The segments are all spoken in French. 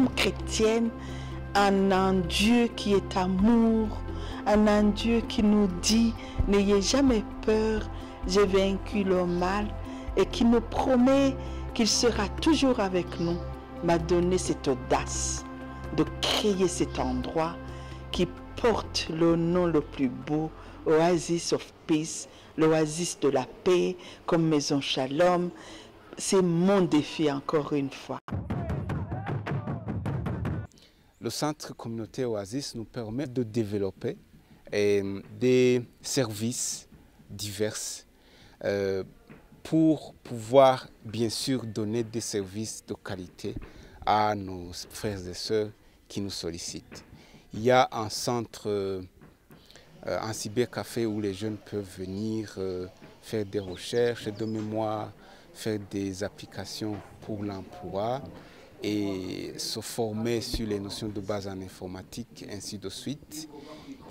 sommes chrétiennes, en un Dieu qui est amour, en un Dieu qui nous dit « N'ayez jamais peur, j'ai vaincu le mal » et qui nous promet qu'il sera toujours avec nous, m'a donné cette audace de créer cet endroit qui porte le nom le plus beau, Oasis of Peace, l'oasis de la paix, comme Maison Shalom. C'est mon défi encore une fois. Le centre communautaire Oasis nous permet de développer des services divers pour pouvoir bien sûr donner des services de qualité à nos frères et sœurs qui nous sollicitent. Il y a un centre, un cybercafé où les jeunes peuvent venir faire des recherches de mémoire, faire des applications pour l'emploi et se former sur les notions de base en informatique, ainsi de suite.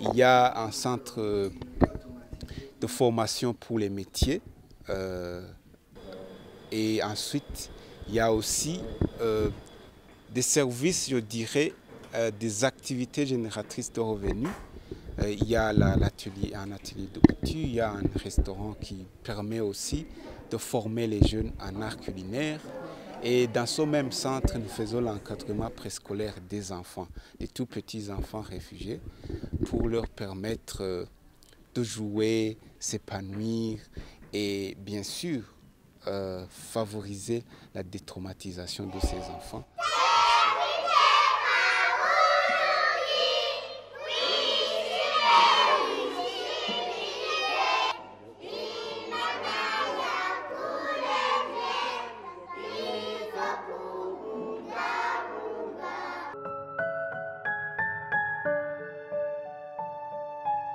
Il y a un centre de formation pour les métiers et ensuite il y a aussi des services, je dirais, des activités génératrices de revenus. Il y a un atelier de couture, il y a un restaurant qui permet aussi de former les jeunes en art culinaire. Et dans ce même centre, nous faisons l'encadrement préscolaire des enfants, des tout petits enfants réfugiés, pour leur permettre de jouer, s'épanouir et bien sûr favoriser la détraumatisation de ces enfants.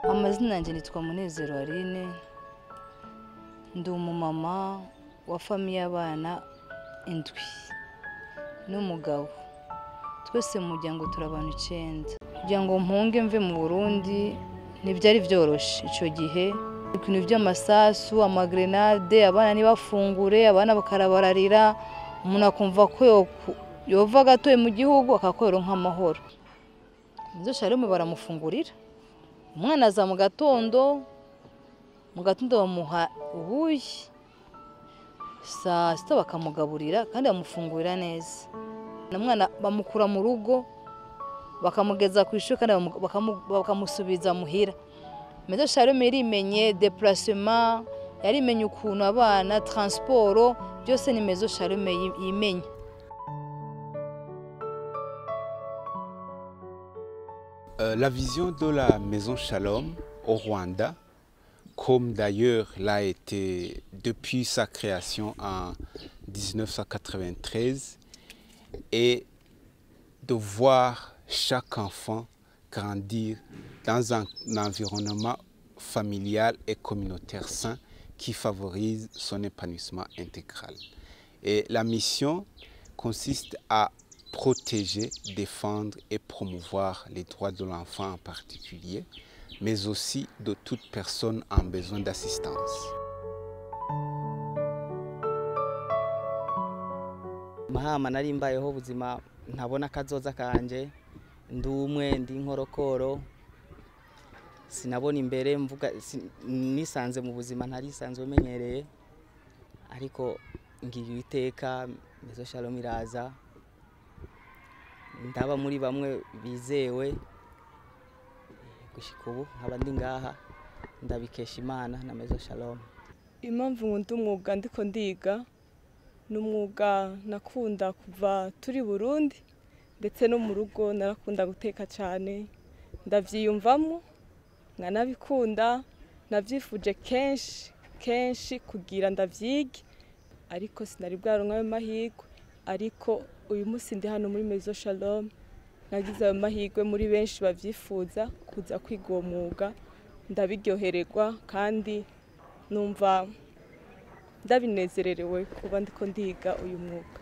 Amazina yanjye nitwa Munezero Aline, ndi umumama wa famiye y'abana 7 n'umugabo. Twese mu muryango turi abantu 9. Kugira ngo mpunge mve mu Burundi ntibyari byoroshe icyo gihe. Ibintu by'amasasu, amagrenade, abana ntibafungure, abana bakarabararira, umuntu akumva ko yova gatoye mu gihugu akakorera nk'amahoro. Maison Shalom baramufungurira. Umwana aza mu gatondo bamuha ubuyi, saa sita bakamugaburira kandi bamufungurira neza. Umwana bamukura mu rugo bakamugeza ku ishuri kandi bakamusubiza muhira. Maison Shalom yarimenye déplacement, yarimenye ukuntu abana transport, byose ni Maison Shalom yimenye. La vision de la Maison Shalom au Rwanda, comme d'ailleurs l'a été depuis sa création en 1993, est de voir chaque enfant grandir dans un environnement familial et communautaire sain qui favorise son épanouissement intégral. Et la mission consiste à protéger, défendre et promouvoir les droits de l'enfant en particulier, mais aussi de toute personne en besoin d'assistance. Mahama nari mbayeho ubuzima ntabona kazoza kanje, ndumwe ndi nkorokoro, sinabona imbere mvuga nisanze mu buzima ntarisanzwe menyereye, ariko ngiye iteka Maison Shalom iraza ndaba muri bamwe bizewe gushika ubu nkaba ndi ngaha ndabikesha Imana na Maison Shalom. Impamvu nkunda umwuga ndiko ndiga n'umwuga nakunda kuva turi Burundi, ndetse no mu rugo narakunda guteka cyane, ndavyiyumvamo nkanabikunda, navyifuje kenshi kugira ndavyige, ariko sinari bwaronka ayo mahirwe. Ariko uyu munsi ndi hano muri Maison Shalom, nagize ayo mahirwe muri benshi bavyifuza kuza kwiga uwo mwuga, ndabiryohererwa kandi numva ndabinezererewe kuba ndiko ndiga uyu mwuga.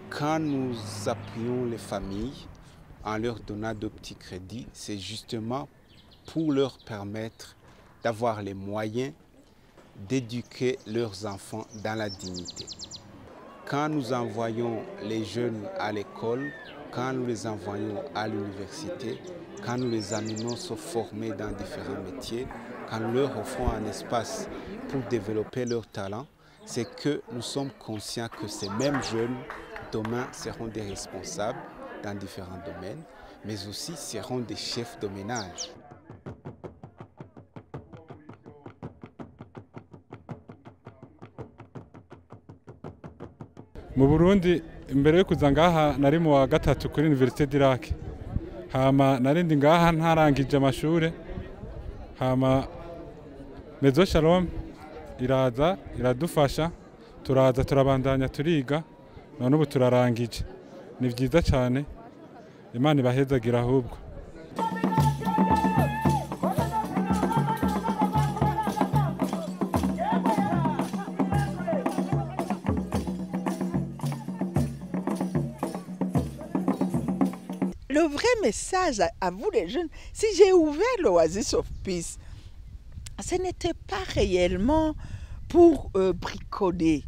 Quand nous appuyons les familles en leur donnant de petits crédits, c'est justement pour leur permettre d'avoir les moyens d'éduquer leurs enfants dans la dignité. Quand nous envoyons les jeunes à l'école, quand nous les envoyons à l'université, quand nous les amenons se former dans différents métiers, quand nous leur offrons un espace pour développer leur talent, c'est que nous sommes conscients que ces mêmes jeunes, demain, seront des responsables dans différents domaines, mais aussi seront des chefs de ménage. Mu Burundi imbere yo kuza ngaha nari mu wa gatatu kuri Université d'Irak. Hama narindi ngaha ntarangije amashure. Hama Maison Shalom iraza iradufasha turaza turabandanya turiga none ubu turarangije. Ni vyiza cyane. Imana ibahezagira ahubwo. Le vrai message à vous les jeunes, si j'ai ouvert l'Oasis of Peace, ce n'était pas réellement pour bricoler,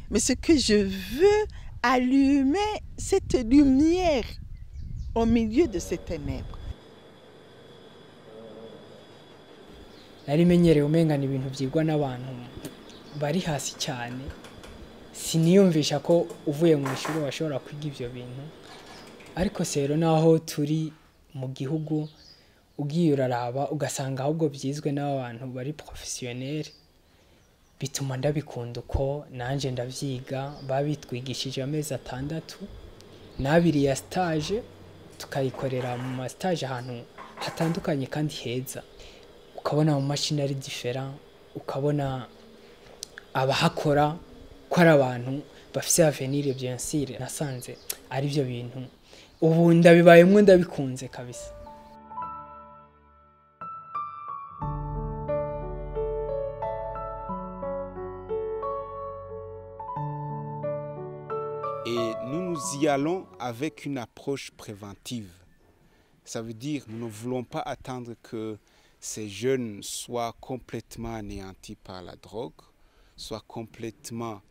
mais ce que je veux allumer cette lumière au milieu de ces ténèbres. Nari menyereye umengana ibintu byigwa n'abantu bari hasi cyane, siniyumvisha ko uvuye mu ishuri washobora kwiga ivyo bintu. Ariko rero naho turi mu gihugu ugiye uraraba ugasanga ahubwo byizwe n'abantu bari professionnel, bituma ndabikunda uko nanje ndavyiga. Babitwigishije amezi 6 n'abiri ya stage, tukayikorera mu ma stage ahantu hatandukanye kandi heza. Ukabona mu mashini ari different, ukabona abahakora ko ari abantu bafise avenir bien sûr. Nasanze ari byo bintu ubu ndabibayemwe ndabikunze kabisa. Et nous y allons avec une approche préventive. Ça veut dire nous ne voulons pas attendre que ces jeunes soient complètement anéantis par la drogue, soient complètement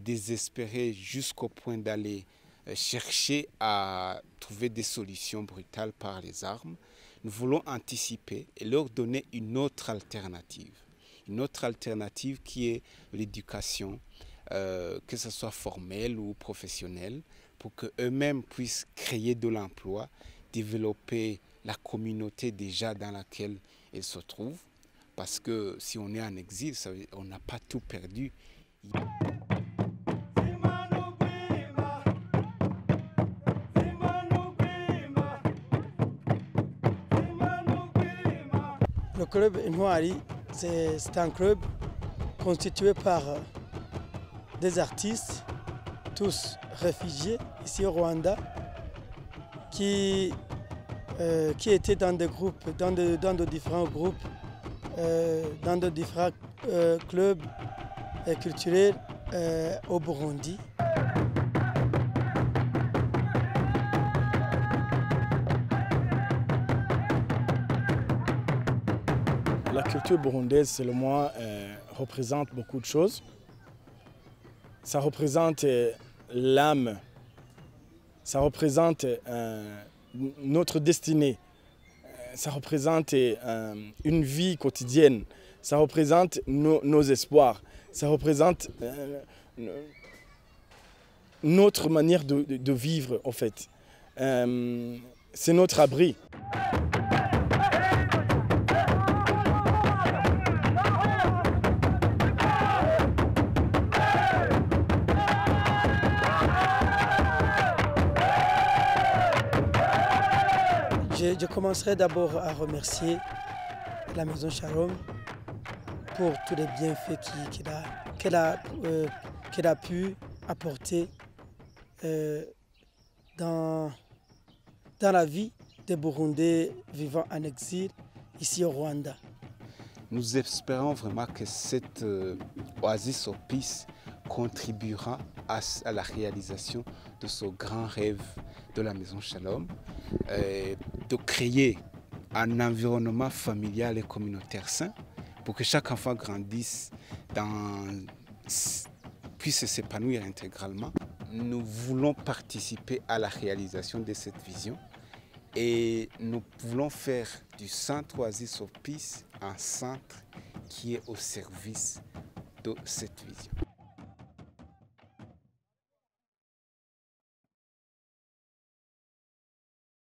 désespérés jusqu'au point d'aller chercher à trouver des solutions brutales par les armes. Nous voulons anticiper et leur donner une autre alternative. Une autre alternative qui est l'éducation, que ce soit formelle ou professionnelle, pour qu'eux-mêmes puissent créer de l'emploi, développer la communauté déjà dans laquelle ils se trouvent. Parce que si on est en exil, on n'a pas tout perdu. Le club Intwari, c'est un club constitué par des artistes, tous réfugiés ici au Rwanda, qui étaient dans des groupes, dans de différents groupes, dans de différents clubs culturels au Burundi. La culture burundaise, selon moi, représente beaucoup de choses. Ça représente l'âme, ça représente notre destinée, ça représente une vie quotidienne, ça représente nos espoirs, ça représente notre manière de vivre en fait. C'est notre abri. Je commencerai d'abord à remercier la Maison Shalom pour tous les bienfaits qu'elle a pu apporter dans la vie des Burundais vivant en exil ici au Rwanda. Nous espérons vraiment que cette Oasis of Peace contribuera à la réalisation de ce grand rêve de la Maison Shalom, de créer un environnement familial et communautaire sain pour que chaque enfant grandisse puisse s'épanouir intégralement. nous voulons participer à la réalisation de cette vision et nous voulons faire du centre Oasis Hospice un centre qui est au service de cette vision.